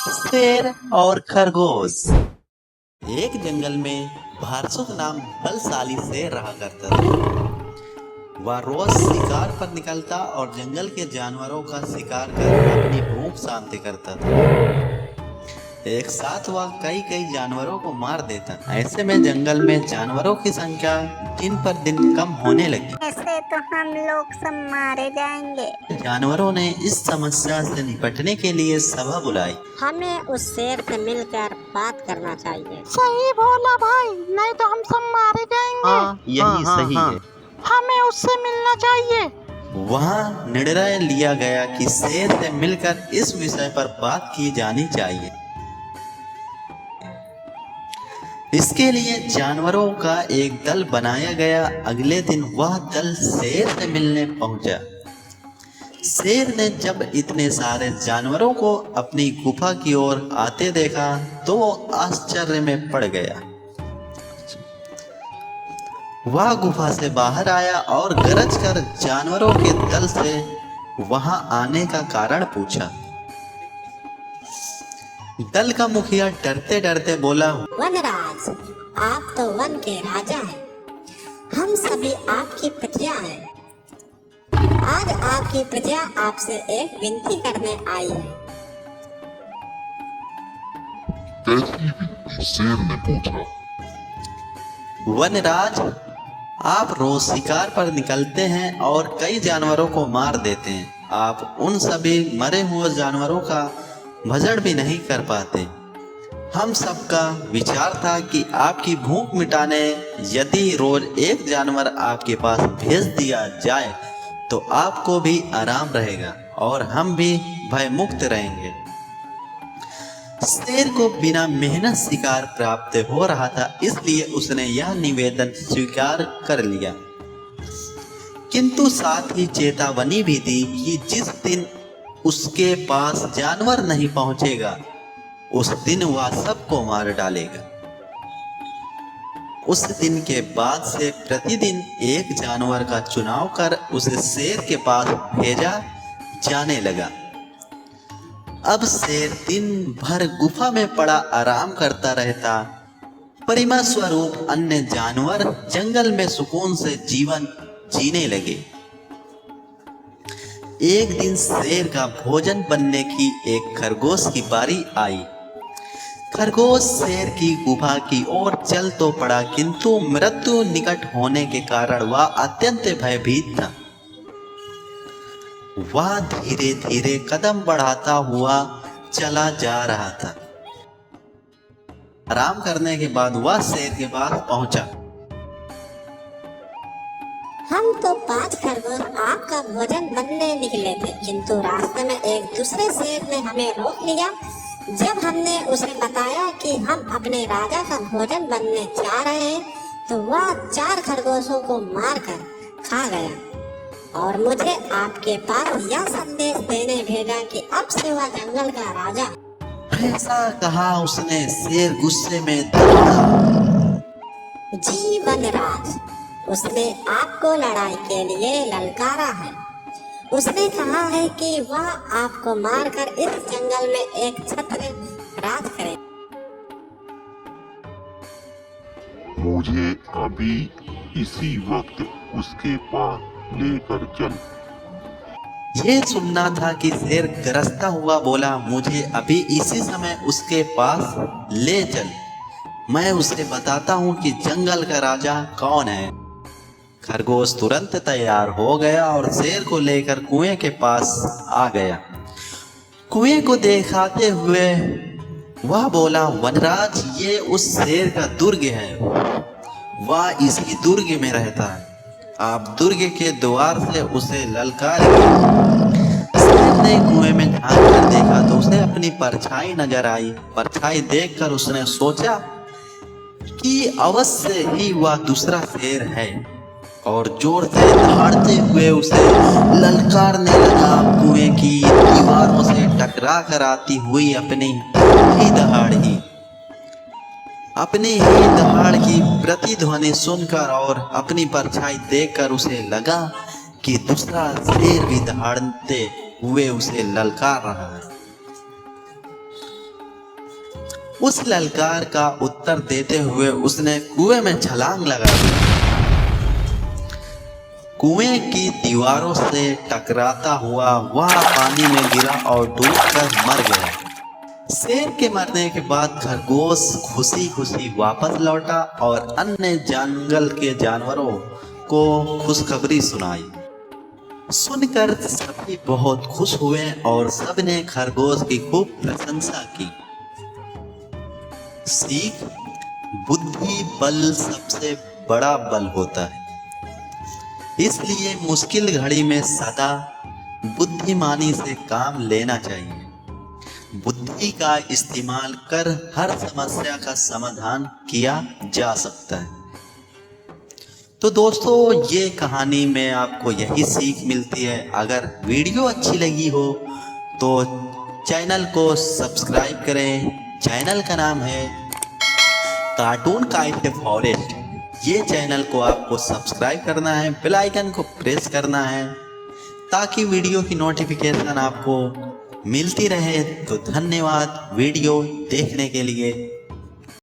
शेर और खरगोश। एक जंगल में भारसुक नाम बलशाली शेर रहा करता था। वह रोज शिकार पर निकलता और जंगल के जानवरों का शिकार कर अपनी भूख शांति करता था। एक साथ वह कई जानवरों को मार देता। ऐसे में जंगल में जानवरों की संख्या दिन पर दिन कम होने लगी। ऐसे तो हम लोग सब मारे जाएंगे। जानवरों ने इस समस्या से निपटने के लिए सभा बुलाई। हमें उस शेर से मिलकर बात करना चाहिए। सही बोला भाई, नहीं तो हम सब मारे जाएंगे। हाँ, यही सही है। हमें उससे मिलना चाहिए। वहाँ निर्णय लिया गया कि शेर से मिलकर इस विषय पर बात की जानी चाहिए। इसके लिए जानवरों का एक दल बनाया गया। अगले दिन वह दल शेर से मिलने पहुंचा। शेर ने जब इतने सारे जानवरों को अपनी गुफा की ओर आते देखा तो वो आश्चर्य में पड़ गया। वह गुफा से बाहर आया और गरज कर जानवरों के दल से वहां आने का कारण पूछा। दल का मुखिया डरते डरते बोला, वनराज, आप तो वन के राजा हैं। हम सभी आपकी प्रजा हैं। आज आपकी प्रजा आपसे एक विनती करने आई है। कैसी विनती? शेर ने पूछा। वनराज, आप रोज शिकार पर निकलते हैं और कई जानवरों को मार देते हैं। आप उन सभी मरे हुए जानवरों का भजन भी नहीं कर पाते। हम सबका विचार था कि आपकी भूख मिटाने यदि रोज एक जानवर आपके पास भेज दिया जाए तो आपको भी आराम रहेगा और हम भी भय मुक्त रहेंगे। शेर को बिना मेहनत शिकार प्राप्त हो रहा था, इसलिए उसने यह निवेदन स्वीकार कर लिया, किंतु साथ ही चेतावनी भी दी कि जिस दिन उसके पास जानवर नहीं पहुंचेगा उस दिन वह सबको मार डालेगा। उस दिन के बाद से प्रतिदिन एक जानवर का चुनाव कर उसे शेर के पास भेजा जाने लगा। अब शेर दिन भर गुफा में पड़ा आराम करता रहता। परिमा स्वरूप अन्य जानवर जंगल में सुकून से जीवन जीने लगे। एक दिन शेर का भोजन बनने की एक खरगोश की बारी आई। खरगोश शेर की गुफा की ओर चल तो पड़ा, किंतु मृत्यु निकट होने के कारण वह अत्यंत भयभीत था। वह धीरे धीरे कदम बढ़ाता हुआ चला जा रहा था। आराम करने के बाद वह शेर के पास पहुंचा। हम तो 5 खरगोश आपका भोजन बनने निकले थे, किंतु रास्ते में एक दूसरे शेर ने हमें रोक लिया। जब हमने उसे बताया कि हम अपने राजा का भोजन बनने जा रहे हैं तो वह 4 खरगोशों को मारकर खा गया और मुझे आपके पास यह संदेश देने भेजा कि अब से वह जंगल का राजा। ऐसा कहा उसने। शेर गुस्से में दौड़ा। जी वनराज, उसने आपको लड़ाई के लिए ललकारा है। उसने कहा है कि वह आपको मारकर इस जंगल में एक छत्र राज करे। मुझे अभी इसी वक्त उसके पास लेकर चल। ये सुनना था कि शेर गरजता हुआ बोला, मुझे अभी इसी समय उसके पास ले चल। मैं उसे बताता हूँ कि जंगल का राजा कौन है। खरगोश तुरंत तैयार हो गया और शेर को लेकर कुएं के पास आ गया। कुएं को दिखाते हुए वह बोला, वनराज, ये उस शेर का दुर्ग है। वह इसी दुर्ग में रहता है। आप दुर्ग के द्वार से उसे ललकारेंगे। शेर ने कुएं में झांक कर देखा तो उसे अपनी परछाई नजर आई। परछाई देखकर उसने सोचा कि अवश्य ही वह दूसरा शेर है और जोर से दहाड़ते हुए उसे ललकारने लगा। कुएं की दीवारों से टकरा कर आती हुई अपनी दहाड़ की प्रतिध्वनि सुनकर और अपनी परछाई देखकर उसे लगा कि दूसरा शेर भी दहाड़ते हुए उसे ललकार रहा है। उस ललकार का उत्तर देते हुए उसने कुएं में छलांग लगा दी। कुएं की दीवारों से टकराता हुआ वह पानी में गिरा और डूबकर मर गया। शेर के मरने के बाद खरगोश खुशी खुशी वापस लौटा और अन्य जंगल के जानवरों को खुशखबरी सुनाई। सुनकर सभी बहुत खुश हुए और सबने खरगोश की खूब प्रशंसा की। सीख: बुद्धि बल सबसे बड़ा बल होता है, इसलिए मुश्किल घड़ी में सदा बुद्धिमानी से काम लेना चाहिए। बुद्धि का इस्तेमाल कर हर समस्या का समाधान किया जा सकता है। तो दोस्तों, ये कहानी में आपको यही सीख मिलती है। अगर वीडियो अच्छी लगी हो तो चैनल को सब्सक्राइब करें। चैनल का नाम है कार्टून काइट फॉरेस्ट। ये चैनल को आपको सब्सक्राइब करना है, बेल आइकन को प्रेस करना है ताकि वीडियो की नोटिफिकेशन आपको मिलती रहे। तो धन्यवाद वीडियो देखने के लिए।